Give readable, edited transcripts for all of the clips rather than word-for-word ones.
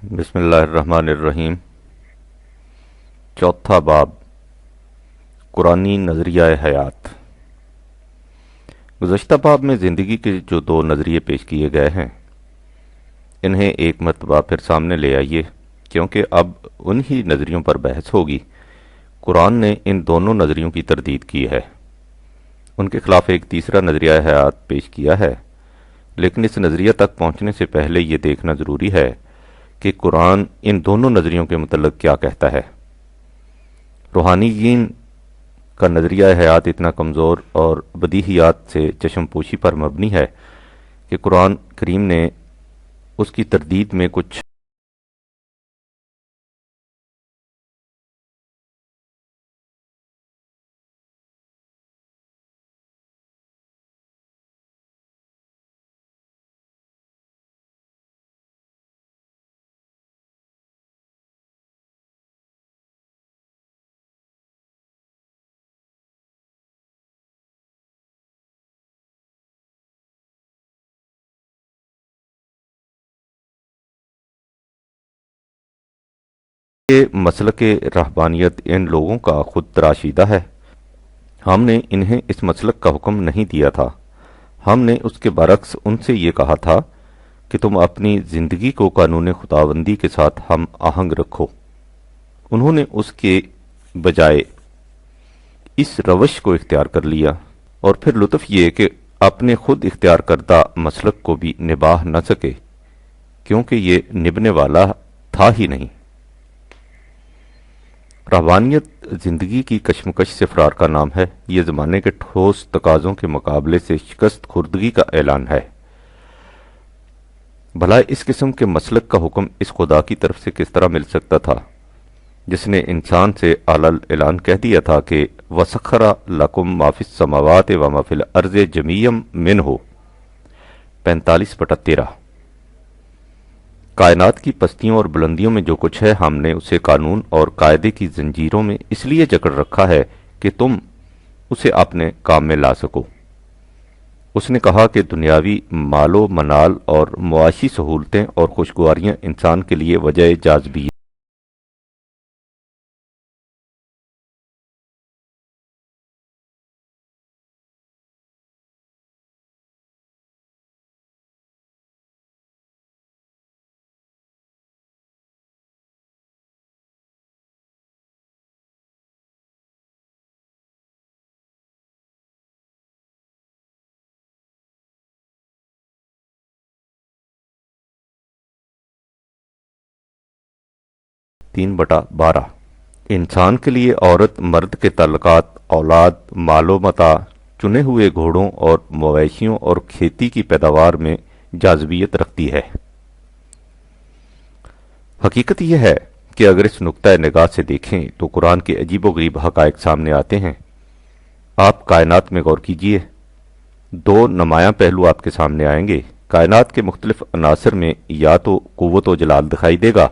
بسم اللہ الرحمن الرحیم۔ چوتھا باب، قرآنی نظریہ حیات۔ گزشتہ باب میں زندگی کے جو دو نظریے پیش کیے گئے ہیں انہیں ایک مرتبہ پھر سامنے لے آئیے، کیونکہ اب انہی نظریوں پر بحث ہوگی۔ قرآن نے ان دونوں نظریوں کی تردید کی ہے، ان کے خلاف ایک تیسرا نظریہ حیات پیش کیا ہے، لیکن اس نظریہ تک پہنچنے سے پہلے یہ دیکھنا ضروری ہے کہ قرآن ان دونوں نظریوں کے متعلق کیا کہتا ہے۔ روحانیین کا نظریہ حیات اتنا کمزور اور بدیہیات سے چشم پوشی پر مبنی ہے کہ قرآن کریم نے اس کی تردید میں کچھ مسلک رہبانیت ان لوگوں کا خود تراشیدہ ہے۔ ہم نے انہیں اس مسلک کا حکم نہیں دیا تھا، ہم نے اس کے برعکس ان سے یہ کہا تھا کہ تم اپنی زندگی کو قانون خداوندی کے ساتھ ہم آہنگ رکھو۔ انہوں نے اس کے بجائے اس روش کو اختیار کر لیا، اور پھر لطف یہ کہ اپنے خود اختیار کردہ مسلک کو بھی نباہ نہ سکے، کیونکہ یہ نبھنے والا تھا ہی نہیں۔ رہبانیت زندگی کی کشمکش سے فرار کا نام ہے، یہ زمانے کے ٹھوس تقاضوں کے مقابلے سے شکست خوردگی کا اعلان ہے۔ بھلا اس قسم کے مسلک کا حکم اس خدا کی طرف سے کس طرح مل سکتا تھا جس نے انسان سے اعلی اعلان کہہ دیا تھا کہ وَسَخَّرَ لَكُم مَّا فِي السَّمَاوَاتِ وَمَا فِي الْأَرْضِ جَمِيعًا مِّنْهُ 45/13۔ کائنات کی پستیوں اور بلندیوں میں جو کچھ ہے ہم نے اسے قانون اور قاعدے کی زنجیروں میں اس لیے جکڑ رکھا ہے کہ تم اسے اپنے کام میں لا سکو۔ اس نے کہا کہ دنیاوی مال و منال اور معاشی سہولتیں اور خوشگواریاں انسان کے لیے وجہ جاذبیت تین بٹا 12۔ انسان کے لیے عورت مرد کے تعلقات، اولاد، مال و متاع، چنے ہوئے گھوڑوں اور مویشیوں اور کھیتی کی پیداوار میں جاذبیت رکھتی ہے۔ حقیقت یہ ہے کہ اگر اس نقطۂ نگاہ سے دیکھیں تو قرآن کے عجیب و غریب حقائق سامنے آتے ہیں۔ آپ کائنات میں غور کیجئے، دو نمایاں پہلو آپ کے سامنے آئیں گے۔ کائنات کے مختلف عناصر میں یا تو قوت و جلال دکھائی دے گا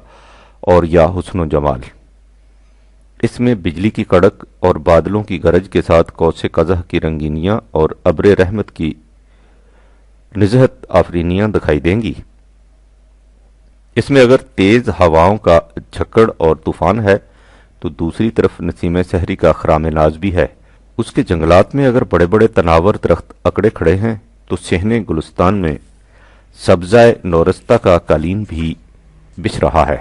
اور یا حسن و جمال۔ اس میں بجلی کی کڑک اور بادلوں کی گرج کے ساتھ قوس قزح کی رنگینیاں اور ابر رحمت کی نزہت آفرینیاں دکھائی دیں گی۔ اس میں اگر تیز ہواؤں کا جھکڑ اور طوفان ہے تو دوسری طرف نسیم سحری کا خرام ناز بھی ہے۔ اس کے جنگلات میں اگر بڑے بڑے تناور درخت اکڑے کھڑے ہیں تو صحن گلستان میں سبزہ نورستہ کا قالین بھی بچھ رہا ہے۔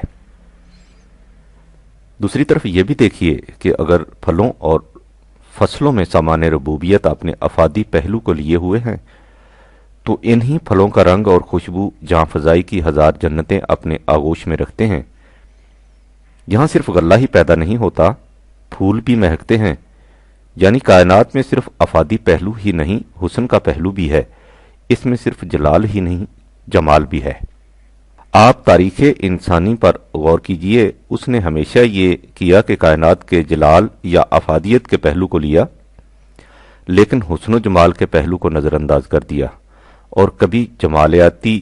دوسری طرف یہ بھی دیکھیے کہ اگر پھلوں اور فصلوں میں سامان ربوبیت اپنے افادی پہلو کو لیے ہوئے ہیں تو انہی پھلوں کا رنگ اور خوشبو جہاں فضائی کی ہزار جنتیں اپنے آغوش میں رکھتے ہیں۔ یہاں صرف غلہ ہی پیدا نہیں ہوتا، پھول بھی مہکتے ہیں، یعنی کائنات میں صرف افادی پہلو ہی نہیں، حسن کا پہلو بھی ہے۔ اس میں صرف جلال ہی نہیں، جمال بھی ہے۔ آپ تاریخ انسانی پر غور کیجئے، اس نے ہمیشہ یہ کیا کہ کائنات کے جلال یا افادیت کے پہلو کو لیا، لیکن حسن و جمال کے پہلو کو نظر انداز کر دیا، اور کبھی جمالیاتی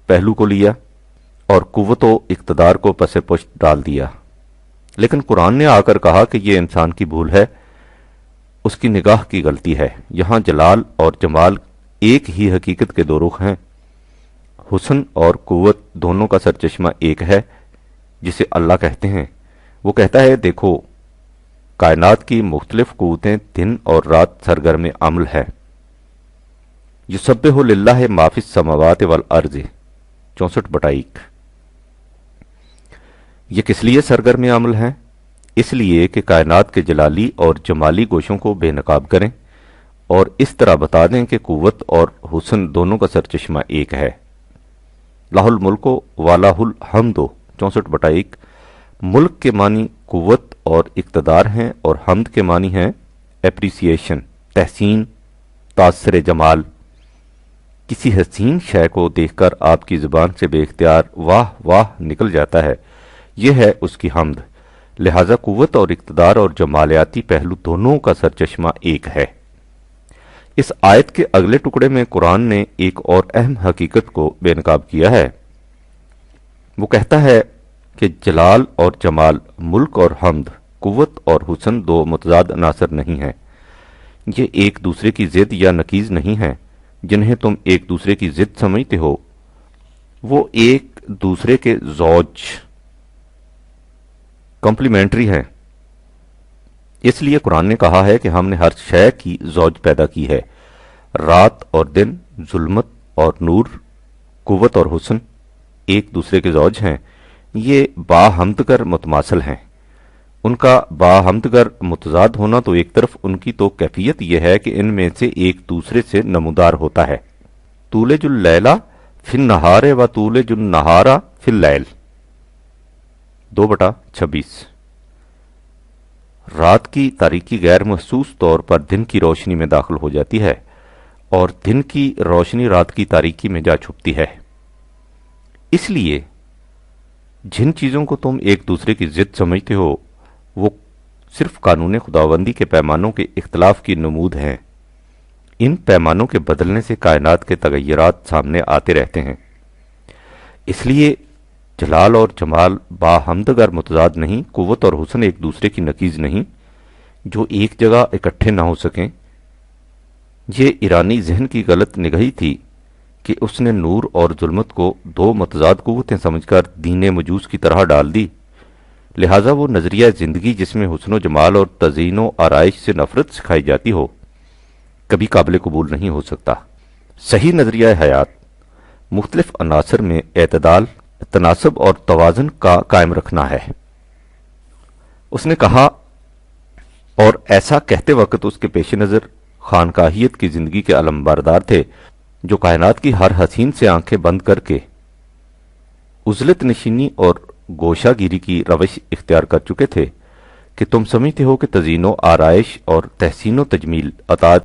پہلو کو لیا اور قوت و اقتدار کو پس پشت ڈال دیا۔ لیکن قرآن نے آ کر کہا کہ یہ انسان کی بھول ہے، اس کی نگاہ کی غلطی ہے۔ یہاں جلال اور جمال ایک ہی حقیقت کے دو رخ ہیں، حسن اور قوت دونوں کا سرچشمہ ایک ہے، جسے اللہ کہتے ہیں، وہ کہتا ہے دیکھو کائنات کی مختلف قوتیں دن اور رات سرگرم عمل ہے۔ یسبح للہ ما فی السماوات والارض 64/1۔ یہ کس لیے سرگرم عمل ہیں؟ اس لیے کہ کائنات کے جلالی اور جمالی گوشوں کو بے نقاب کریں اور اس طرح بتا دیں کہ قوت اور حسن دونوں کا سرچشمہ ایک ہے۔ لاہ الملک ولاہ الحمد 64/1۔ ملک کے معنی قوت اور اقتدار ہیں اور حمد کے معنی ہیں اپریسیشن، تحسین، تاثر جمال۔ کسی حسین شے کو دیکھ کر آپ کی زبان سے بے اختیار واہ واہ نکل جاتا ہے، یہ ہے اس کی حمد۔ لہذا قوت اور اقتدار اور جمالیاتی پہلو دونوں کا سرچشمہ ایک ہے۔ اس آیت کے اگلے ٹکڑے میں قرآن نے ایک اور اہم حقیقت کو بے نقاب کیا ہے۔ وہ کہتا ہے کہ جلال اور جمال، ملک اور حمد، قوت اور حسن دو متضاد عناصر نہیں ہیں۔ یہ ایک دوسرے کی ضد یا نقیض نہیں ہیں جنہیں تم ایک دوسرے کی ضد سمجھتے ہو، وہ ایک دوسرے کے زوج، کمپلیمنٹری ہیں۔ اس لیے قرآن نے کہا ہے کہ ہم نے ہر شے کی زوج پیدا کی ہے۔ رات اور دن، ظلمت اور نور، قوت اور حسن ایک دوسرے کے زوج ہیں۔ یہ باہمد گر متماثل ہیں۔ ان کا باہمد گر متضاد ہونا تو ایک طرف، ان کی تو کیفیت یہ ہے کہ ان میں سے ایک دوسرے سے نمودار ہوتا ہے۔ تولج اللیل فی النہار و تولج النہار فی اللیل 2/26۔ رات کی تاریکی غیر محسوس طور پر دن کی روشنی میں داخل ہو جاتی ہے اور دن کی روشنی رات کی تاریکی میں جا چھپتی ہے۔ اس لیے جن چیزوں کو تم ایک دوسرے کی ضد سمجھتے ہو وہ صرف قانون خداوندی کے پیمانوں کے اختلاف کی نمود ہیں۔ ان پیمانوں کے بدلنے سے کائنات کے تغیرات سامنے آتے رہتے ہیں۔ اس لیے جلال اور جمال باہمد گر متضاد نہیں، قوت اور حسن ایک دوسرے کی نقیض نہیں جو ایک جگہ اکٹھے نہ ہو سکیں۔ یہ ایرانی ذہن کی غلط نگہی تھی کہ اس نے نور اور ظلمت کو دو متضاد قوتیں سمجھ کر دین مجوس کی طرح ڈال دی۔ لہٰذا وہ نظریہ زندگی جس میں حسن و جمال اور تزئین و آرائش سے نفرت سکھائی جاتی ہو کبھی قابل قبول نہیں ہو سکتا۔ صحیح نظریہ حیات مختلف عناصر میں اعتدال، تناسب اور توازن کا قائم رکھنا ہے۔ اس نے کہا، اور ایسا کہتے وقت اس کے پیش نظر خانقاہیت کی زندگی کے علمبردار تھے جو کائنات کی ہر حسین سے آنکھیں بند کر کے عزلت نشینی اور گوشہ گیری کی روش اختیار کر چکے تھے کہ تم سمجھتے ہو کہ تزئین و آرائش اور تحسین و تجمیل اطاعت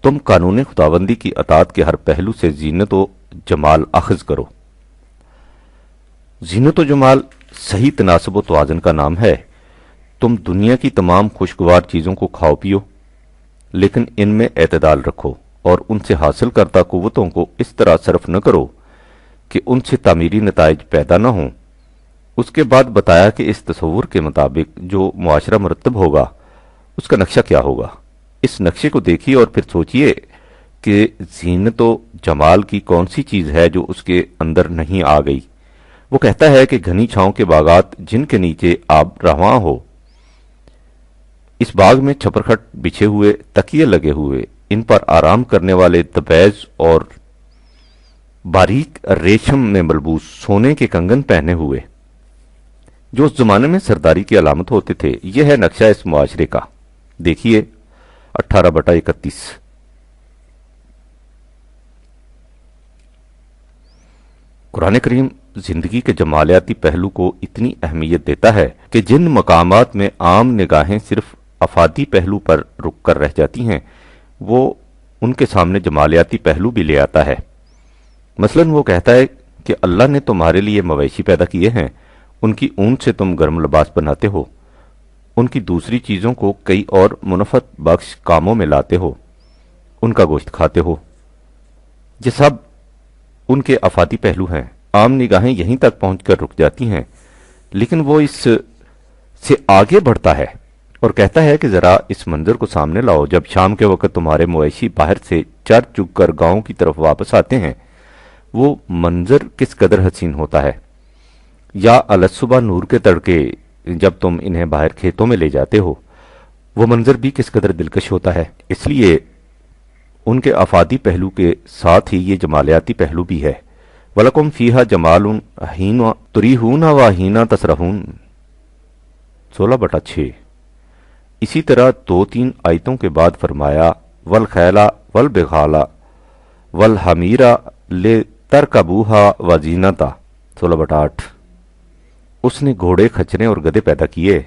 تم قانون خداوندی کی اطاعت کے ہر پہلو سے زینت و جمال اخذ کرو۔ زینت و جمال صحیح تناسب و توازن کا نام ہے۔ تم دنیا کی تمام خوشگوار چیزوں کو کھاؤ پیو، لیکن ان میں اعتدال رکھو اور ان سے حاصل کردہ قوتوں کو اس طرح صرف نہ کرو کہ ان سے تعمیری نتائج پیدا نہ ہوں۔ اس کے بعد بتایا کہ اس تصور کے مطابق جو معاشرہ مرتب ہوگا اس کا نقشہ کیا ہوگا۔ اس نقشے کو دیکھیے اور پھر سوچئے کہ زینت و جمال کی کون سی چیز ہے جو اس کے اندر نہیں آ گئی۔ وہ کہتا ہے کہ گھنی چھاؤں کے باغات جن کے نیچے آپ رواں ہو، اس باغ میں چھپرکھٹ بچھے ہوئے، تکیے لگے ہوئے، ان پر آرام کرنے والے تبیز اور باریک ریشم میں ملبوس سونے کے کنگن پہنے ہوئے، جو اس زمانے میں سرداری کی علامت ہوتے تھے۔ یہ ہے نقشہ اس معاشرے کا۔ دیکھیے 18/31۔ قرآن کریم زندگی کے جمالیاتی پہلو کو اتنی اہمیت دیتا ہے کہ جن مقامات میں عام نگاہیں صرف افادی پہلو پر رک کر رہ جاتی ہیں وہ ان کے سامنے جمالیاتی پہلو بھی لے آتا ہے۔ مثلاً وہ کہتا ہے کہ اللہ نے تمہارے لیے مویشی پیدا کیے ہیں، ان کی اون سے تم گرم لباس بناتے ہو، ان کی دوسری چیزوں کو کئی اور منفعت بخش کاموں میں لاتے ہو، ان کا گوشت کھاتے ہو۔ یہ سب ان کے افادی پہلو ہیں۔ عام نگاہیں یہیں تک پہنچ کر رک جاتی ہیں، لیکن وہ اس سے آگے بڑھتا ہے اور کہتا ہے کہ ذرا اس منظر کو سامنے لاؤ، جب شام کے وقت تمہارے مویشی باہر سے چر چگ کر گاؤں کی طرف واپس آتے ہیں، وہ منظر کس قدر حسین ہوتا ہے۔ یا الصبح نور کے تڑکے جب تم انہیں باہر کھیتوں میں لے جاتے ہو، وہ منظر بھی کس قدر دلکش ہوتا ہے۔ اس لیے ان کے افادی پہلو کے ساتھ ہی یہ جمالیاتی پہلو بھی ہے۔ وَلَكُمْ فِيهَا جَمَالٌ حِينَ تُرِيحُونَ وَحِينَ تَسْرَحُونَ 16/6۔ اسی طرح 2-3 آیتوں کے بعد فرمایا وَالْخَيْلَ وَالْبِغَالَ وَالْحَمِيرَ لِتَرْكَبُوهَا وَزِينَةً 16/8۔ اس نے گھوڑے، کھچریں اور گدھے پیدا کیے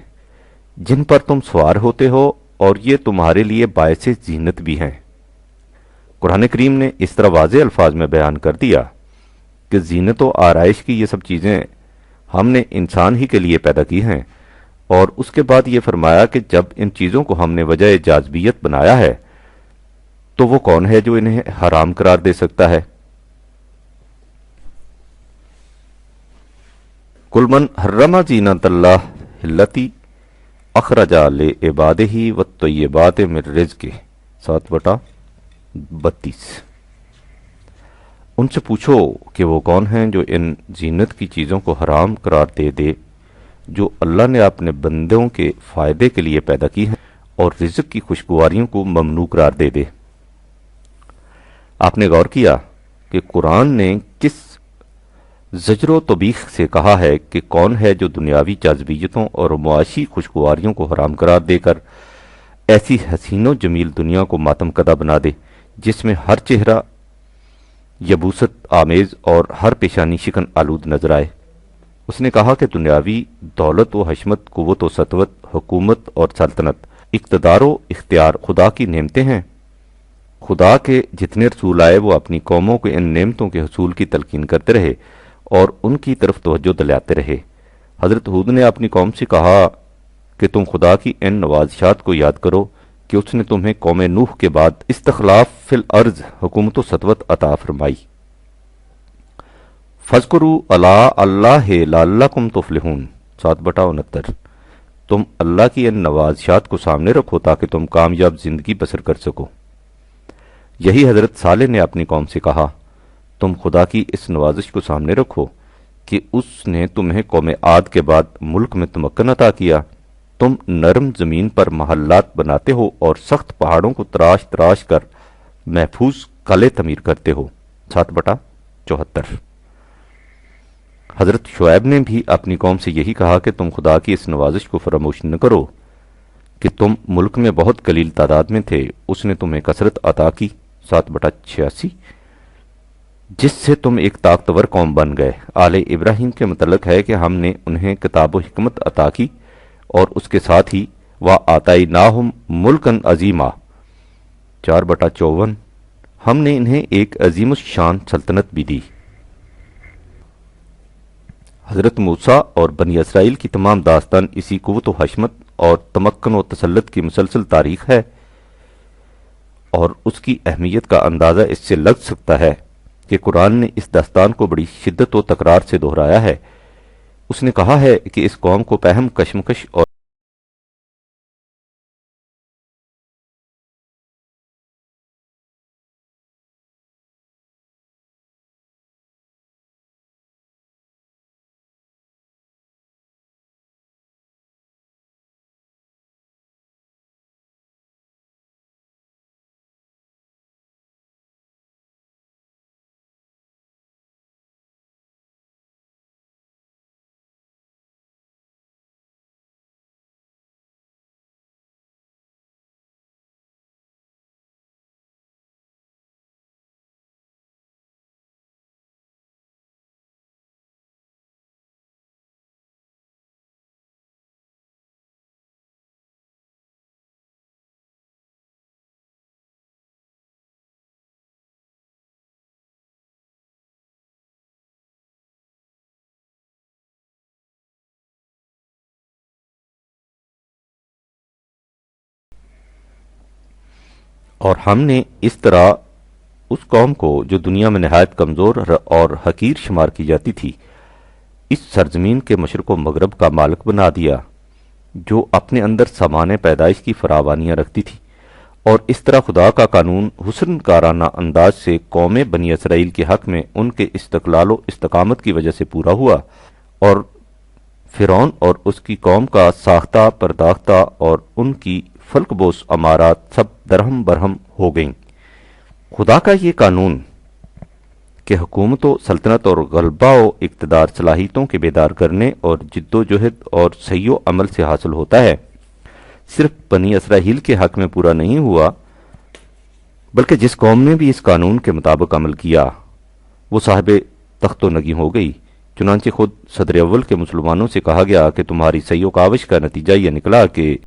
جن پر تم سوار ہوتے ہو، اور یہ تمہارے لیے باعث زینت بھی ہیں۔ قرآن کریم نے اس طرح واضح الفاظ میں بیان کر دیا کہ زینت و آرائش کی یہ سب چیزیں ہم نے انسان ہی کے لیے پیدا کی ہیں، اور اس کے بعد یہ فرمایا کہ جب ان چیزوں کو ہم نے وجہ جاذبیت بنایا ہے تو وہ کون ہے جو انہیں حرام قرار دے سکتا ہے؟ قُلْ مَنْ حَرَّمَ زِینَتَ اللَّهِ الَّتِی اخرج لعبادہ والطیبات من رزقہ 7/32۔ ان سے پوچھو کہ وہ کون ہیں جو ان زینت کی چیزوں کو حرام قرار دے دے جو اللہ نے اپنے بندوں کے فائدے کے لیے پیدا کی ہیں، اور رزق کی خوشگواریوں کو ممنوع قرار دے دے۔ آپ نے غور کیا کہ قرآن نے کس زجر و توبیخ سے کہا ہے کہ کون ہے جو دنیاوی جاذبیتوں اور معاشی خوشگواریوں کو حرام قرار دے کر ایسی حسین و جمیل دنیا کو ماتم کدہ بنا دے جس میں ہر چہرہ یبوست آمیز اور ہر پیشانی شکن آلود نظر آئے۔ اس نے کہا کہ دنیاوی دولت و حشمت، قوت و سطوت، حکومت اور سلطنت، اقتدار و اختیار خدا کی نعمتیں ہیں۔ خدا کے جتنے رسول آئے وہ اپنی قوموں کو ان نعمتوں کے حصول کی تلقین کرتے رہے اور ان کی طرف توجہ دلاتے رہے۔ حضرت ہود نے اپنی قوم سے کہا کہ تم خدا کی ان نوازشات کو یاد کرو کہ اس نے تمہیں قوم نوح کے بعد استخلاف فی الارض، حکومت و سطوت عطا فرمائی۔ فَاذْكُرُوا آلاء اللہ لعلکم تفلحون 7/69۔ تم اللہ کی ان نوازشات کو سامنے رکھو تاکہ تم کامیاب زندگی بسر کر سکو۔ یہی حضرت صالح نے اپنی قوم سے کہا، تم خدا کی اس نوازش کو سامنے رکھو کہ اس نے تمہیں قوم عاد کے بعد ملک میں تمکن عطا کیا۔ تم نرم زمین پر محلات بناتے ہو اور سخت پہاڑوں کو تراش تراش کر محفوظ قلعے تعمیر کرتے ہو 7/74۔ حضرت شعیب نے بھی اپنی قوم سے یہی کہا کہ تم خدا کی اس نوازش کو فراموش نہ کرو کہ تم ملک میں بہت قلیل تعداد میں تھے، اس نے تمہیں کثرت عطا کی 7/86، جس سے تم ایک طاقتور قوم بن گئے۔ آل ابراہیم کے متعلق ہے کہ ہم نے انہیں کتاب و حکمت عطا کی اور اس کے ساتھ ہی وَآتَيْنَاهُمْ مُلْكًا عَظِيمًا 4/54، ہم نے انہیں ایک عظیم الشان سلطنت بھی دی۔ حضرت موسیٰ اور بنی اسرائیل کی تمام داستان اسی قوت و حشمت اور تمکن و تسلط کی مسلسل تاریخ ہے، اور اس کی اہمیت کا اندازہ اس سے لگ سکتا ہے کہ قرآن نے اس داستان کو بڑی شدت و تکرار سے دہرایا ہے۔ اس نے کہا ہے کہ اس قوم کو پہم، کشمکش اور اور ہم نے اس طرح اس قوم کو جو دنیا میں نہایت کمزور اور حقیر شمار کی جاتی تھی اس سرزمین کے مشرق و مغرب کا مالک بنا دیا، جو اپنے اندر سامان پیدائش کی فراوانیاں رکھتی تھی، اور اس طرح خدا کا قانون حسن کارانہ انداز سے قوم بنی اسرائیل کے حق میں ان کے استقلال و استقامت کی وجہ سے پورا ہوا، اور فرعون اور اس کی قوم کا ساختہ پرداختہ اور ان کی فلک بوس امارات سب درہم برہم ہو گئیں۔ خدا کا یہ قانون کہ حکومت و سلطنت اور غلبہ و اقتدار صلاحیتوں کے بیدار کرنے اور جد و جہد اور سعی و عمل سے حاصل ہوتا ہے، صرف بنی اسرائیل کے حق میں پورا نہیں ہوا، بلکہ جس قوم نے بھی اس قانون کے مطابق عمل کیا وہ صاحب تخت و نگی ہو گئی۔ چنانچہ خود صدر اول کے مسلمانوں سے کہا گیا کہ تمہاری سعی و کاوش کا نتیجہ یہ نکلا کہ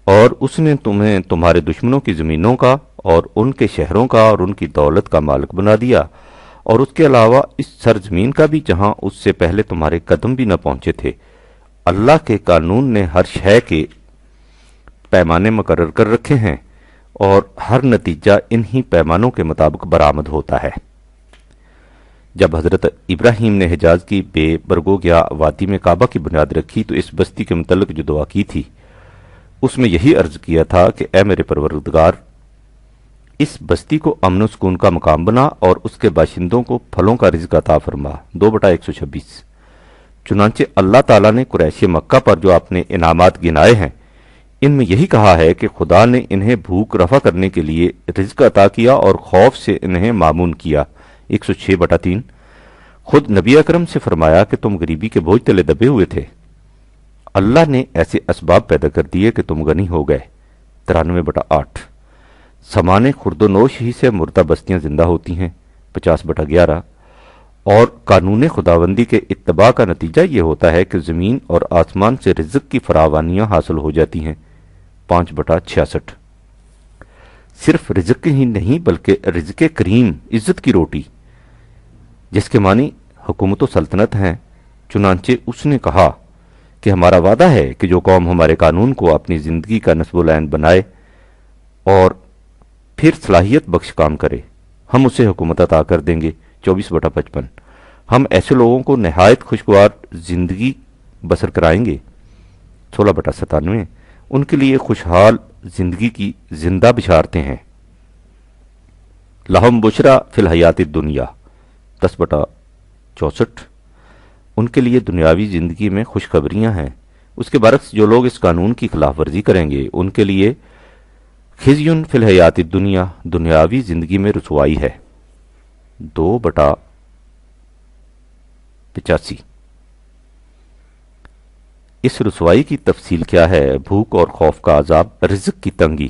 اور اس نے تمہیں تمہارے دشمنوں کی زمینوں کا اور ان کے شہروں کا اور ان کی دولت کا مالک بنا دیا، اور اس کے علاوہ اس سرزمین کا بھی جہاں اس سے پہلے تمہارے قدم بھی نہ پہنچے تھے۔ اللہ کے قانون نے ہر شے کے پیمانے مقرر کر رکھے ہیں، اور ہر نتیجہ انہی پیمانوں کے مطابق برآمد ہوتا ہے۔ جب حضرت ابراہیم نے حجاز کی بے برگوگیا وادی میں کعبہ کی بنیاد رکھی تو اس بستی کے متعلق جو دعا کی تھی اس میں یہی عرض کیا تھا کہ اے میرے پروردگار، اس بستی کو امن و سکون کا مقام بنا اور اس کے باشندوں کو پھلوں کا رزق عطا فرما۔ 2/126۔ چنانچہ اللہ تعالیٰ نے قریش مکہ پر جو اپنے انعامات گنائے ہیں ان میں یہی کہا ہے کہ خدا نے انہیں بھوک رفع کرنے کے لیے رزق عطا کیا اور خوف سے انہیں معمون کیا۔ 106/3۔ خود نبی اکرم سے فرمایا کہ تم غریبی کے بوجھ تلے دبے ہوئے تھے، اللہ نے ایسے اسباب پیدا کر دیے کہ تم غنی ہو گئے۔ 93/8۔ سامان خرد و نوش ہی سے مردہ بستیاں زندہ ہوتی ہیں۔ 50/11۔ اور قانون خداوندی کے اتباع کا نتیجہ یہ ہوتا ہے کہ زمین اور آسمان سے رزق کی فراوانیاں حاصل ہو جاتی ہیں۔ 5/66۔ صرف رزق ہی نہیں بلکہ رزق کریم، عزت کی روٹی، جس کے معنی حکومت و سلطنت ہیں۔ چنانچہ اس نے کہا کہ ہمارا وعدہ ہے کہ جو قوم ہمارے قانون کو اپنی زندگی کا نصب العین بنائے اور پھر صلاحیت بخش کام کرے ہم اسے حکومت عطا کر دیں گے۔ 24/55۔ ہم ایسے لوگوں کو نہایت خوشگوار زندگی بسر کرائیں گے۔ 16/97۔ ان کے لیے خوشحال زندگی کی زندہ بشارتیں ہیں۔ لہم بشرا فی الحیات الدنیا۔ 10/64۔ ان کے لیے دنیاوی زندگی میں خوشخبریاں ہیں۔ اس کے برعکس جو لوگ اس قانون کی خلاف ورزی کریں گے ان کے لیے خزیٌ فی الحیات الدنیا، دنیاوی زندگی میں رسوائی ہے۔ 2/85۔ اس رسوائی کی تفصیل کیا ہے؟ بھوک اور خوف کا عذاب، رزق کی تنگی۔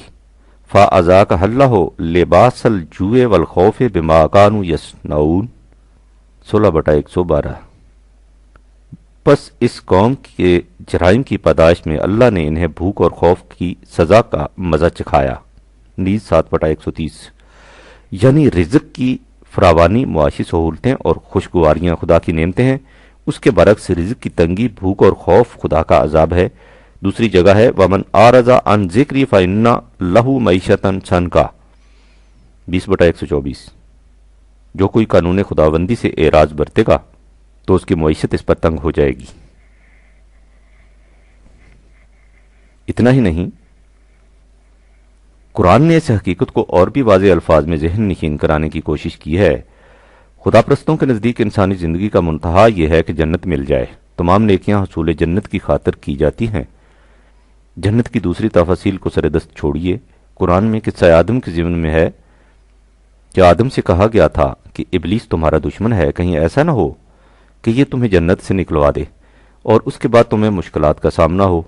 فَأَذَاقَهَا اللَّهُ لِبَاسَ الْجُوعِ وَالْخَوْفِ بِمَا كَانُوا يَصْنَعُونَ۔ 16/112۔ پس اس قوم کے جرائم کی پاداش میں اللہ نے انہیں بھوک اور خوف کی سزا کا مزہ چکھایا۔ نیز 7/130۔ یعنی رزق کی فراوانی معاشی سہولتیں اور خوشگواریاں خدا کی نعمتیں ہیں، اس کے برعکس رزق کی تنگی، بھوک اور خوف خدا کا عذاب ہے۔ دوسری جگہ ہے وَمَنْ أَعْرَضَ عَنْ ذِكْرِي فَإِنَّ لَهُ مَعِيشَةً ضَنْكًا۔ 20/124۔ جو کوئی قانون خداوندی سے اعراض برتے گا تو اس کی معیشت اس پر تنگ ہو جائے گی۔ اتنا ہی نہیں، قرآن نے اس حقیقت کو اور بھی واضح الفاظ میں ذہن نشین کرانے کی کوشش کی ہے۔ خدا پرستوں کے نزدیک انسانی زندگی کا منتہا یہ ہے کہ جنت مل جائے۔ تمام نیکیاں حصول جنت کی خاطر کی جاتی ہیں۔ جنت کی دوسری تفاصیل کو سردست چھوڑیے، قرآن میں قصہ آدم کے ضمن میں ہے کہ آدم سے کہا گیا تھا کہ ابلیس تمہارا دشمن ہے، کہیں ایسا نہ ہو کہ یہ تمہیں جنت سے نکلوا دے اور اس کے بعد تمہیں مشکلات کا سامنا ہو۔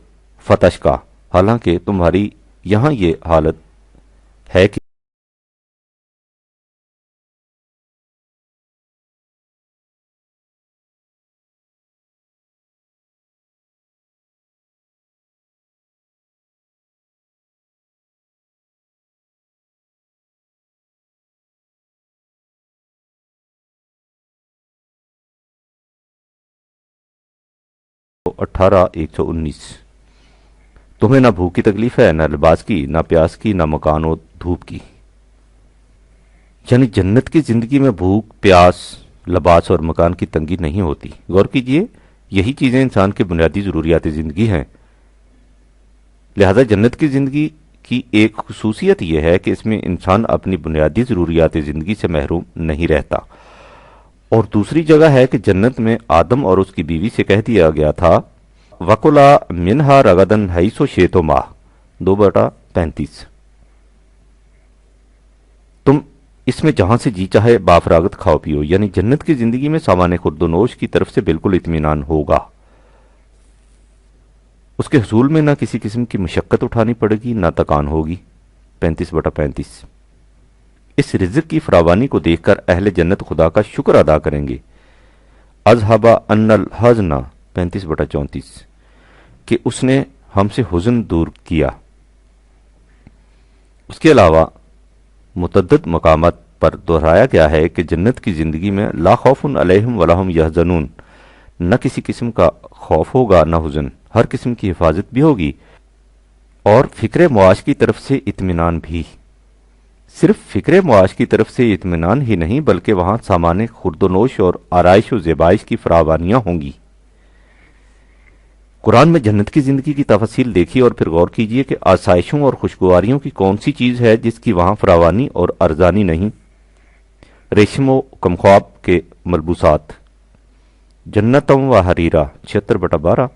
فتش کا، حالانکہ تمہاری یہاں یہ حالت ہے کہ 118, 119۔ تمہیں نہ بھوک کی تکلیف ہے، نہ لباس کی، نہ پیاس کی، نہ مکان و دھوپ کی۔ یعنی جنت کی زندگی میں بھوک، پیاس، لباس اور مکان کی تنگی نہیں ہوتی۔ غور کیجئے، یہی چیزیں انسان کے بنیادی ضروریات زندگی ہیں۔ لہذا جنت کی زندگی کی ایک خصوصیت یہ ہے کہ اس میں انسان اپنی بنیادی ضروریات زندگی سے محروم نہیں رہتا۔ اور دوسری جگہ ہے کہ جنت میں آدم اور اس کی بیوی سے کہہ دیا گیا تھا وَكُلَا مِنْهَا رَغَدًا حَيْثُ شِئْتُمَا، 2/35۔ تم اس میں جہاں سے جی چاہے بافراغت کھاؤ پیو، یعنی جنت کی زندگی میں سامان خورد و نوش کی طرف سے بالکل اطمینان ہوگا۔ اس کے حصول میں نہ کسی قسم کی مشقت اٹھانی پڑے گی، نہ تکان ہوگی، 35/35۔ اس رزق کی فراوانی کو دیکھ کر اہل جنت خدا کا شکر ادا کریں گے۔ اذهب عنا الحزن، 35/34، کہ اس نے ہم سے حزن دور کیا۔ اس کے علاوہ متعدد مقامات پر دہرایا گیا ہے کہ جنت کی زندگی میں لا خوف علیہم ولا هم یحزنون، نہ کسی قسم کا خوف ہوگا نہ حزن، ہر قسم کی حفاظت بھی ہوگی اور فکر معاش کی طرف سے اطمینان بھی۔ صرف فکر معاش کی طرف سے اطمینان ہی نہیں بلکہ وہاں سامان خورد و نوش اور آرائش و زیبائش کی فراوانیاں ہوں گی۔ قرآن میں جنت کی زندگی کی تفاصیل دیکھیے اور پھر غور کیجئے کہ آسائشوں اور خوشگواریوں کی کون سی چیز ہے جس کی وہاں فراوانی اور ارزانی نہیں۔ ریشم و کمخواب کے ملبوسات، جنتم و حریرہ، 76/12،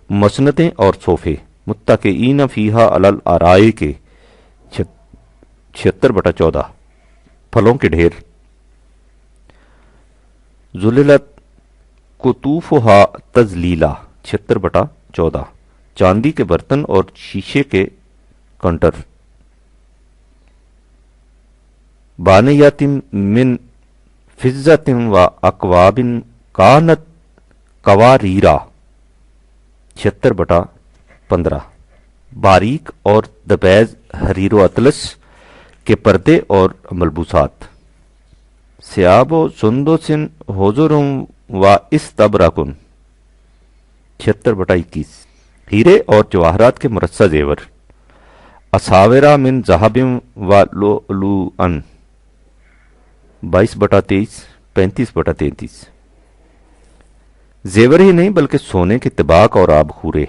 مسندیں اور صوفے، متکئین فیہا علی الارائک، 76/14، پھلوں کے ڈھیر، ذللت قطوفہا تذلیلا، 76/14، چاندی کے برتن اور شیشے کے کنٹر، بانیات من فضۃ و اکواب کانت قواریرا، 76/15، باریک اور دبیز حریر و اطلس کے پردے اور ملبوسات، ثیاب و سندس حضر و استبرقن، 76/21، ہیرے اور جواہرات کے مرصع زیور، اساورہ من ذہب و لؤلؤا، 22/23، 35/33، زیور ہی نہیں بلکہ سونے کے طباق اور آب خورے،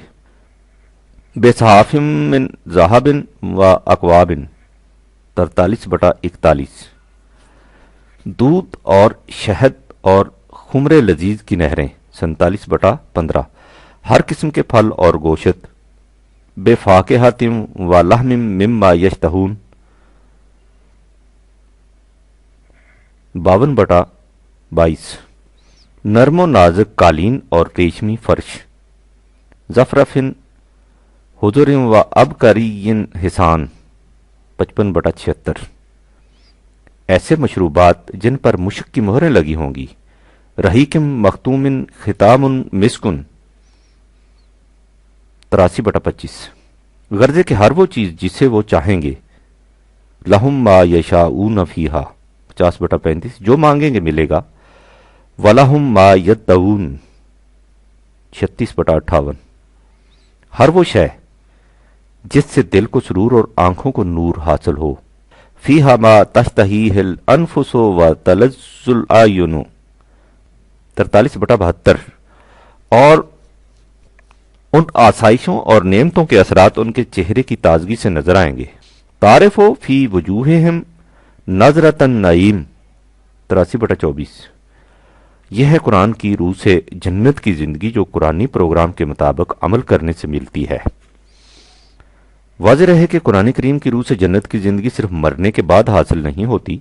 بصحاف من ذہب و اکواب، 43/41، دودھ اور شہد اور خمر لذیذ کی نہریں، 47/15، ہر قسم کے پھل اور گوشت، بے فاکہۃ و لحم مما یشتہون، 52/22، نرم و نازک قالین اور ریشمی فرش، زفرف حضر و ابکری حسان، 55/76، ایسے مشروبات جن پر مشک کی مہریں لگی ہوں گی، رحیق مختوم ختام مسکن، 83/25، غرضے کہ ہر وہ چیز جسے وہ چاہیں گے، لہم ما یشاؤون فیہا، 50/35، جو مانگیں گے ملے گا، وَلَهُمْ مَا يَدَّعُونَ، 36/58، ہر وہ شے جس سے دل کو سرور اور آنکھوں کو نور حاصل ہو، فیہا ما تشتہیہ الانفس وتلذ الاعین، 43/72، اور ان آسائشوں اور نعمتوں کے اثرات ان کے چہرے کی تازگی سے نظر آئیں گے، تعرف فی وجوہہم نظرۃ النعیم، 83/24۔ یہ ہے قرآن کی روح سے جنت کی زندگی جو قرآنی پروگرام کے مطابق عمل کرنے سے ملتی ہے۔ واضح رہے کہ قرآن کریم کی روح سے جنت کی زندگی صرف مرنے کے بعد حاصل نہیں ہوتی۔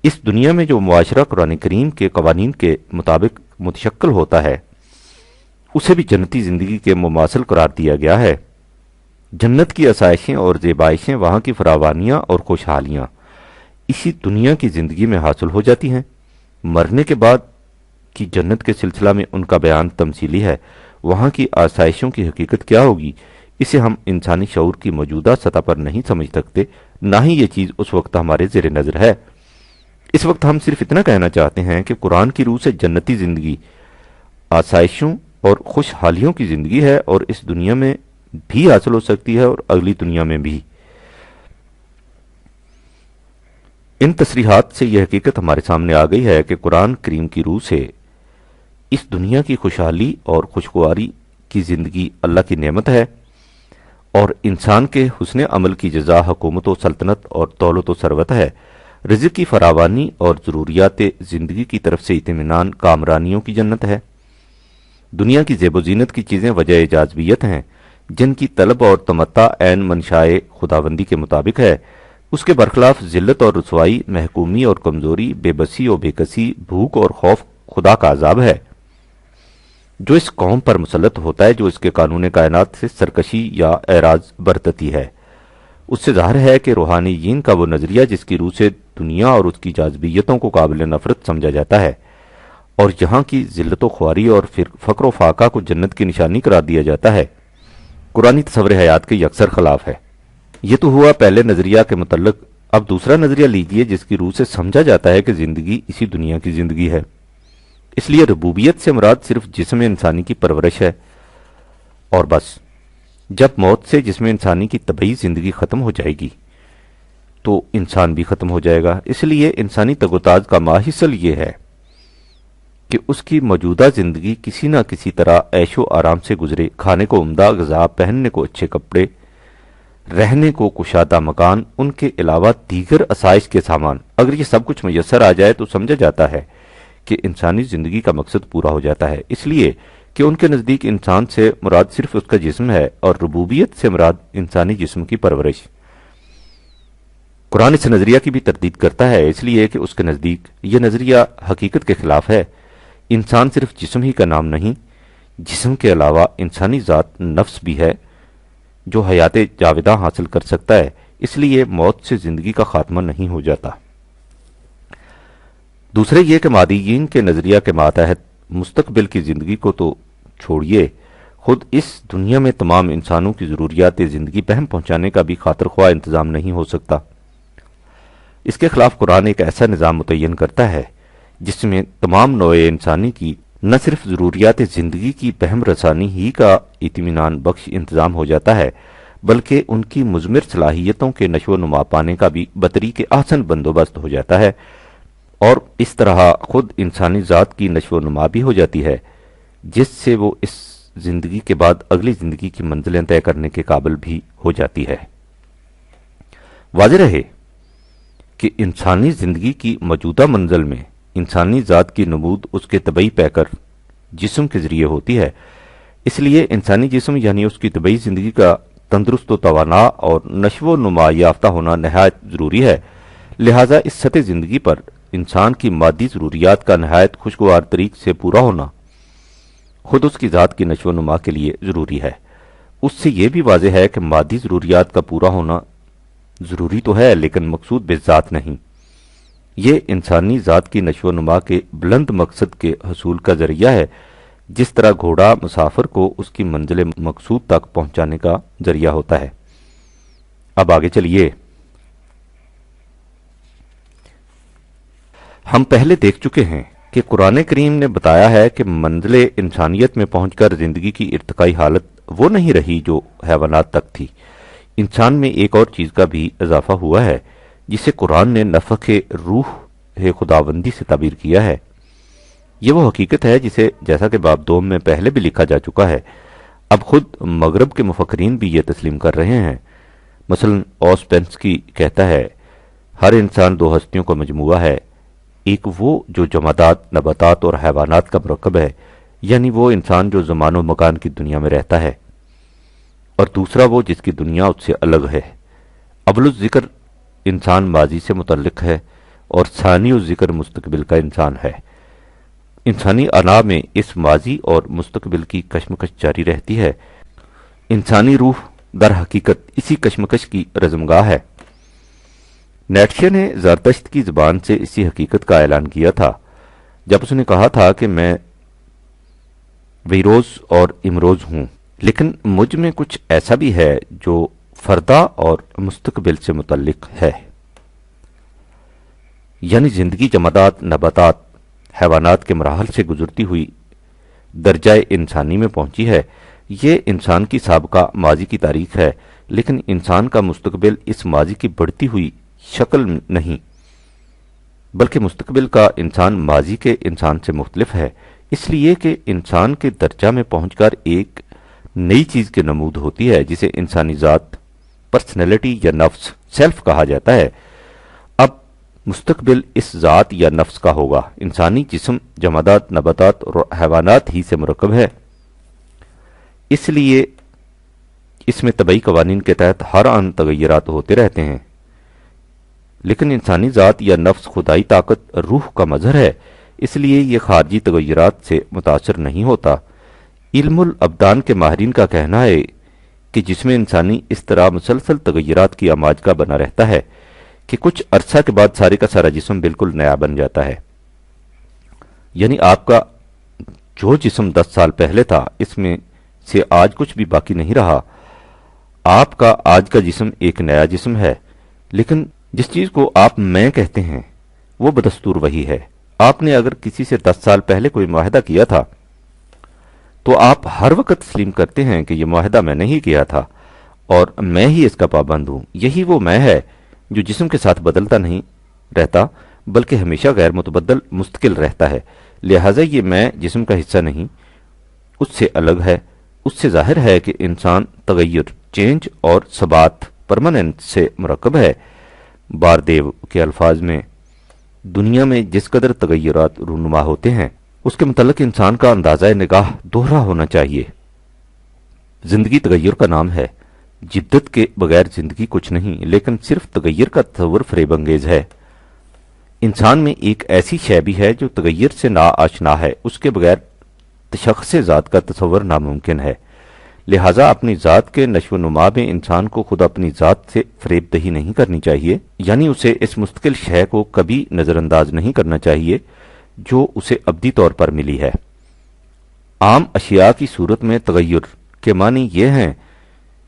اس دنیا میں جو معاشرہ قرآن کریم کے قوانین کے مطابق متشکل ہوتا ہے اسے بھی جنتی زندگی کے مماثل قرار دیا گیا ہے۔ جنت کی آسائشیں اور زیبائشیں، وہاں کی فراوانیاں اور خوشحالیاں اسی دنیا کی زندگی میں حاصل ہو جاتی ہیں۔ مرنے کے بعد کی جنت کے سلسلہ میں ان کا بیان تمثیلی ہے۔ وہاں کی آسائشوں کی حقیقت کیا ہوگی اسے ہم انسانی شعور کی موجودہ سطح پر نہیں سمجھ سکتے، نہ ہی یہ چیز اس وقت ہمارے زیر نظر ہے۔ اس وقت ہم صرف اتنا کہنا چاہتے ہیں کہ قرآن کی روح سے جنتی زندگی آسائشوں اور خوشحالیوں کی زندگی ہے، اور اس دنیا میں بھی حاصل ہو سکتی ہے اور اگلی دنیا میں بھی۔ ان تصریحات سے یہ حقیقت ہمارے سامنے آ گئی ہے کہ قرآن کریم کی روح سے اس دنیا کی خوشحالی اور خوشگواری کی زندگی اللہ کی نعمت ہے، اور انسان کے حسن عمل کی جزا حکومت و سلطنت اور دولت و ثروت ہے۔ رزق کی فراوانی اور ضروریات زندگی کی طرف سے اطمینان کامرانیوں کی جنت ہے۔ دنیا کی زیب و زینت کی چیزیں وجہ جاذبیت ہیں، جن کی طلب اور تمتع عین منشائے خداوندی کے مطابق ہے۔ اس کے برخلاف ذلت اور رسوائی، محکومی اور کمزوری، بے بسی اور بے کسی، بھوک اور خوف خدا کا عذاب ہے، جو اس قوم پر مسلط ہوتا ہے جو اس کے قانون کائنات سے سرکشی یا اعراض برتتی ہے۔ اس سے ظاہر ہے کہ روحانیین کا وہ نظریہ جس کی روح سے دنیا اور اس کی جاذبیتوں کو قابل نفرت سمجھا جاتا ہے، اور جہاں کی ذلت و خواری اور فقر و فاقہ کو جنت کی نشانی قرار دیا جاتا ہے، قرآنی تصور حیات کے یکسر خلاف ہے۔ یہ تو ہوا پہلے نظریہ کے متعلق، اب دوسرا نظریہ لیجئے جس کی روح سے سمجھا جاتا ہے کہ زندگی اسی دنیا کی زندگی ہے۔ اس لیے ربوبیت سے مراد صرف جسم انسانی کی پرورش ہے اور بس۔ جب موت سے جسم انسانی کی طبعی زندگی ختم ہو جائے گی تو انسان بھی ختم ہو جائے گا۔ اس لیے انسانی تگ و تاز کا ماحصل یہ ہے کہ اس کی موجودہ زندگی کسی نہ کسی طرح عیش و آرام سے گزرے، کھانے کو عمدہ غذا، پہننے کو اچھے کپڑے، رہنے کو کشادہ مکان، ان کے علاوہ دیگر آسائش کے سامان۔ اگر یہ سب کچھ میسر آ جائے تو سمجھا جاتا ہے کہ انسانی زندگی کا مقصد پورا ہو جاتا ہے، اس لیے کہ ان کے نزدیک انسان سے مراد صرف اس کا جسم ہے اور ربوبیت سے مراد انسانی جسم کی پرورش۔ قرآن اس نظریہ کی بھی تردید کرتا ہے، اس لیے کہ اس کے نزدیک یہ نظریہ حقیقت کے خلاف ہے۔ انسان صرف جسم ہی کا نام نہیں، جسم کے علاوہ انسانی ذات نفس بھی ہے جو حیات جاوداں حاصل کر سکتا ہے، اس لیے موت سے زندگی کا خاتمہ نہیں ہو جاتا۔ دوسرے یہ کہ مادیین کے نظریہ کے ماتحت مستقبل کی زندگی کو تو چھوڑیے، خود اس دنیا میں تمام انسانوں کی ضروریات زندگی بہم پہنچانے کا بھی خاطر خواہ انتظام نہیں ہو سکتا۔ اس کے خلاف قرآن ایک ایسا نظام متعین کرتا ہے جس میں تمام نوع انسانی کی نہ صرف ضروریات زندگی کی بہم رسانی ہی کا اطمینان بخش انتظام ہو جاتا ہے، بلکہ ان کی مضمر صلاحیتوں کے نشو و نما پانے کا بھی بطریق احسن بندوبست ہو جاتا ہے، اور اس طرح خود انسانی ذات کی نشو و نما بھی ہو جاتی ہے، جس سے وہ اس زندگی کے بعد اگلی زندگی کی منزلیں طے کرنے کے قابل بھی ہو جاتی ہے۔ واضح رہے کہ انسانی زندگی کی موجودہ منزل میں انسانی ذات کی نمود اس کے طبعی پیکر جسم کے ذریعے ہوتی ہے، اس لیے انسانی جسم یعنی اس کی طبعی زندگی کا تندرست و توانا اور نشو و نما یافتہ ہونا نہایت ضروری ہے۔ لہذا اس سطح زندگی پر انسان کی مادی ضروریات کا نہایت خوشگوار طریق سے پورا ہونا خود اس کی ذات کی نشو و نما کے لیے ضروری ہے۔ اس سے یہ بھی واضح ہے کہ مادی ضروریات کا پورا ہونا ضروری تو ہے لیکن مقصود بذات نہیں۔ یہ انسانی ذات کی نشو و نما کے بلند مقصد کے حصول کا ذریعہ ہے، جس طرح گھوڑا مسافر کو اس کی منزل مقصود تک پہنچانے کا ذریعہ ہوتا ہے۔ اب آگے چلیے۔ ہم پہلے دیکھ چکے ہیں کہ قرآن کریم نے بتایا ہے کہ منزل انسانیت میں پہنچ کر زندگی کی ارتقائی حالت وہ نہیں رہی جو حیوانات تک تھی۔ انسان میں ایک اور چیز کا بھی اضافہ ہوا ہے جسے قرآن نے نفخ روح خداوندی سے تعبیر کیا ہے۔ یہ وہ حقیقت ہے جسے جیسا کہ باب دوم میں پہلے بھی لکھا جا چکا ہے، اب خود مغرب کے مفکرین بھی یہ تسلیم کر رہے ہیں۔ مثلا اوسپینسکی کہتا ہے، ہر انسان دو ہستیوں کا مجموعہ ہے، ایک وہ جو جمادات، نباتات اور حیوانات کا مرکب ہے، یعنی وہ انسان جو زمان و مکان کی دنیا میں رہتا ہے، اور دوسرا وہ جس کی دنیا اس سے الگ ہے۔ اول الذکر انسان ماضی سے متعلق ہے اور ثانی الذکر مستقبل کا انسان ہے۔ انسانی انا میں اس ماضی اور مستقبل کی کشمکش جاری رہتی ہے۔ انسانی روح در حقیقت اسی کشمکش کی رزمگاہ ہے۔ نیٹشے نے زرتشت کی زبان سے اسی حقیقت کا اعلان کیا تھا جب اس نے کہا تھا کہ میں ویروز اور امروز ہوں، لیکن مجھ میں کچھ ایسا بھی ہے جو فردا اور مستقبل سے متعلق ہے، یعنی زندگی جمادات، نباتات، حیوانات کے مراحل سے گزرتی ہوئی درجہ انسانی میں پہنچی ہے، یہ انسان کی سابقہ ماضی کی تاریخ ہے، لیکن انسان کا مستقبل اس ماضی کی بڑھتی ہوئی شکل نہیں، بلکہ مستقبل کا انسان ماضی کے انسان سے مختلف ہے، اس لیے کہ انسان کے درجہ میں پہنچ کر ایک نئی چیز کی نمود ہوتی ہے جسے انسانی ذات، پرسنالٹی یا نفس، سیلف کہا جاتا ہے۔ اب مستقبل اس ذات یا نفس کا ہوگا۔ انسانی جسم جمادات، نباتات اور حیوانات ہی سے مرکب ہے، اس لیے اس میں طبعی قوانین کے تحت ہر آن تغیرات ہوتے رہتے ہیں، لیکن انسانی ذات یا نفس خدائی طاقت، روح کا مظہر ہے، اس لیے یہ خارجی تغیرات سے متاثر نہیں ہوتا۔ علم الابدان کے ماہرین کا کہنا ہے کہ جسم انسانی اس طرح مسلسل تغیرات کی آماج کا بنا رہتا ہے کہ کچھ عرصہ کے بعد سارے کا سارا جسم بالکل نیا بن جاتا ہے۔ یعنی آپ کا جو جسم 10 سال پہلے تھا، اس میں سے آج کچھ بھی باقی نہیں رہا۔ آپ کا آج کا جسم ایک نیا جسم ہے، لیکن جس چیز کو آپ میں کہتے ہیں وہ بدستور وہی ہے۔ آپ نے اگر کسی سے 10 سال پہلے کوئی معاہدہ کیا تھا تو آپ ہر وقت تسلیم کرتے ہیں کہ یہ معاہدہ میں نے ہی کیا تھا اور میں ہی اس کا پابند ہوں۔ یہی وہ میں ہے جو جسم کے ساتھ بدلتا نہیں رہتا بلکہ ہمیشہ غیر متبدل مستقل رہتا ہے۔ لہٰذا یہ میں جسم کا حصہ نہیں، اس سے الگ ہے۔ اس سے ظاہر ہے کہ انسان تغیر، چینج اور ثبات، پرماننٹ سے مرکب ہے۔ باردیو کے الفاظ میں دنیا میں جس قدر تغیرات رونما ہوتے ہیں اس کے متعلق انسان کا اندازہ نگاہ دوہرا ہونا چاہیے۔ زندگی تغیر کا نام ہے۔ جدت کے بغیر زندگی کچھ نہیں، لیکن صرف تغیر کا تصور فریب انگیز ہے۔ انسان میں ایک ایسی شے بھی ہے جو تغیر سے نا آشنا ہے، اس کے بغیر تشخص ذات کا تصور ناممکن ہے۔ لہٰذا اپنی ذات کے نشو و نما میں انسان کو خود اپنی ذات سے فریب دہی نہیں کرنی چاہیے، یعنی اسے اس مستقل شے کو کبھی نظر انداز نہیں کرنا چاہیے جو اسے ابدی طور پر ملی ہے۔ عام اشیاء کی صورت میں تغیر کے معنی یہ ہیں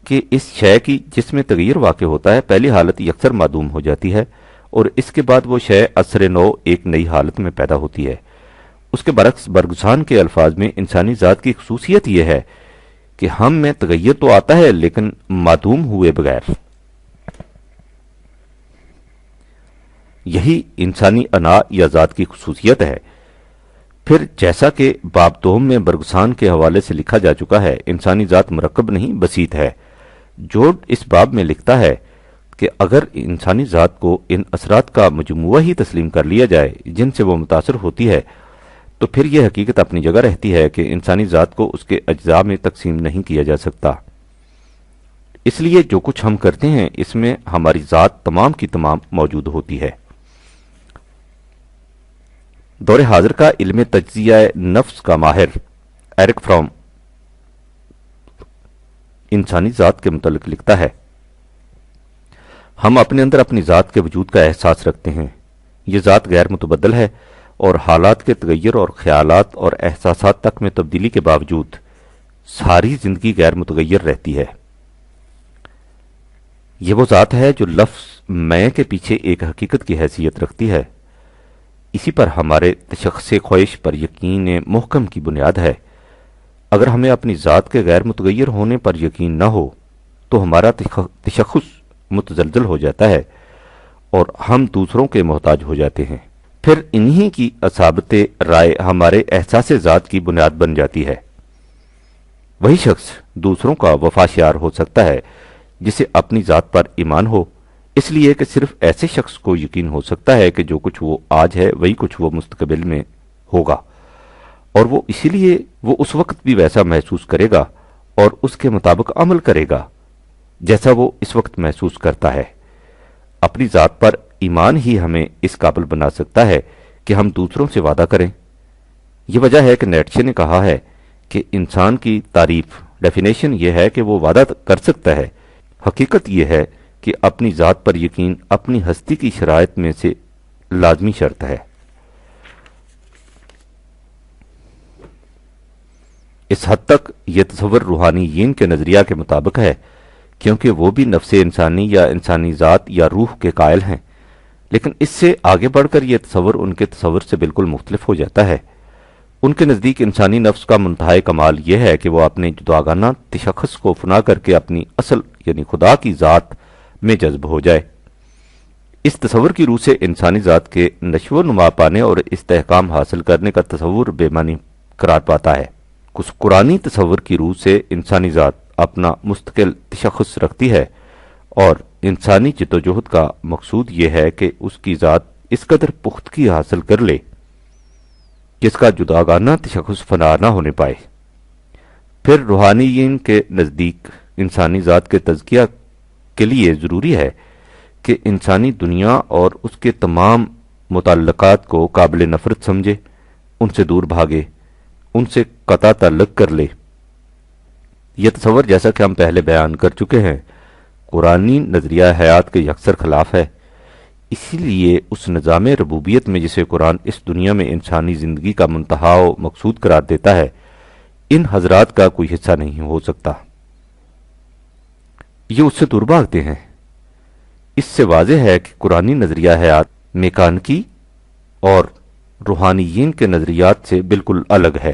کہ اس شے کی جس میں تغیر واقع ہوتا ہے پہلی حالت یکسر معدوم ہو جاتی ہے اور اس کے بعد وہ شے اثر نو ایک نئی حالت میں پیدا ہوتی ہے۔ اس کے برعکس برگزان کے الفاظ میں انسانی ذات کی خصوصیت یہ ہے کہ ہم میں تغیر تو آتا ہے لیکن معدوم ہوئے بغیر۔ یہی انسانی انا یا ذات کی خصوصیت ہے۔ پھر جیسا کہ باب دوم میں برگزان کے حوالے سے لکھا جا چکا ہے، انسانی ذات مرکب نہیں بسیط ہے۔ جوڈ اس باب میں لکھتا ہے کہ اگر انسانی ذات کو ان اثرات کا مجموعہ ہی تسلیم کر لیا جائے جن سے وہ متاثر ہوتی ہے تو پھر یہ حقیقت اپنی جگہ رہتی ہے کہ انسانی ذات کو اس کے اجزاء میں تقسیم نہیں کیا جا سکتا۔ اس لیے جو کچھ ہم کرتے ہیں اس میں ہماری ذات تمام کی تمام موجود ہوتی ہے۔ دور حاضر کا علم تجزیہ نفس کا ماہر ایرک فرام انسانی ذات کے متعلق لکھتا ہے، ہم اپنے اندر اپنی ذات کے وجود کا احساس رکھتے ہیں۔ یہ ذات غیر متبدل ہے اور حالات کے تغیر اور خیالات اور احساسات تک میں تبدیلی کے باوجود ساری زندگی غیر متغیر رہتی ہے۔ یہ وہ ذات ہے جو لفظ میں کے پیچھے ایک حقیقت کی حیثیت رکھتی ہے۔ اسی پر ہمارے تشخص خواہش پر یقین محکم کی بنیاد ہے۔ اگر ہمیں اپنی ذات کے غیر متغیر ہونے پر یقین نہ ہو تو ہمارا تشخص متزلزل ہو جاتا ہے اور ہم دوسروں کے محتاج ہو جاتے ہیں۔ پھر انہی کی اصابت رائے ہمارے احساس ذات کی بنیاد بن جاتی ہے۔ وہی شخص دوسروں کا وفاشیار ہو سکتا ہے جسے اپنی ذات پر ایمان ہو، اس لیے کہ صرف ایسے شخص کو یقین ہو سکتا ہے کہ جو کچھ وہ آج ہے وہی کچھ وہ مستقبل میں ہوگا، اور وہ اسی لیے وہ اس وقت بھی ویسا محسوس کرے گا اور اس کے مطابق عمل کرے گا جیسا وہ اس وقت محسوس کرتا ہے۔ اپنی ذات پر ایمان ہی ہمیں اس قابل بنا سکتا ہے کہ ہم دوسروں سے وعدہ کریں۔ یہ وجہ ہے کہ نیٹشے نے کہا ہے کہ انسان کی تعریف، ڈیفینیشن یہ ہے کہ وہ وعدہ کر سکتا ہے۔ حقیقت یہ ہے کہ اپنی ذات پر یقین اپنی ہستی کی شرائط میں سے لازمی شرط ہے۔ اس حد تک یہ تصور روحانیین کے نظریہ کے مطابق ہے کیونکہ وہ بھی نفس انسانی یا انسانی ذات یا روح کے قائل ہیں، لیکن اس سے آگے بڑھ کر یہ تصور ان کے تصور سے بالکل مختلف ہو جاتا ہے۔ ان کے نزدیک انسانی نفس کا منتہائی کمال یہ ہے کہ وہ اپنے جداگانہ تشخص کو فنا کر کے اپنی اصل یعنی خدا کی ذات میں جذب ہو جائے۔ اس تصور کی روح سے انسانی ذات کے نشو و نما پانے اور استحکام حاصل کرنے کا تصور بے معنی قرار پاتا ہے۔ کچھ قرآنی تصور کی روح سے انسانی ذات اپنا مستقل تشخص رکھتی ہے، اور انسانی جدوجہد کا مقصود یہ ہے کہ اس کی ذات اس قدر پختگی حاصل کر لے کہ اس کا جداگانہ تشخص فنا نہ ہونے پائے۔ پھر روحانیین کے نزدیک انسانی ذات کے تزکیہ کے لیے ضروری ہے کہ انسانی دنیا اور اس کے تمام متعلقات کو قابل نفرت سمجھے، ان سے دور بھاگے، ان سے قطع تعلق کر لے۔ یہ تصور، جیسا کہ ہم پہلے بیان کر چکے ہیں، قرآنی نظریہ حیات کے یکسر خلاف ہے۔ اسی لیے اس نظام ربوبیت میں جسے قرآن اس دنیا میں انسانی زندگی کا منتہا و مقصود قرار دیتا ہے، ان حضرات کا کوئی حصہ نہیں ہو سکتا۔ یہ اس سے دور بھاگتے ہیں۔ اس سے واضح ہے کہ قرآنی نظریہ حیات میکانکی اور روحانیین کے نظریات سے بالکل الگ ہے۔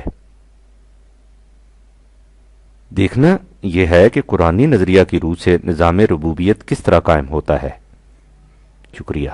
دیکھنا یہ ہے کہ قرآنی نظریہ کی روح سے نظام ربوبیت کس طرح قائم ہوتا ہے۔ شکریہ۔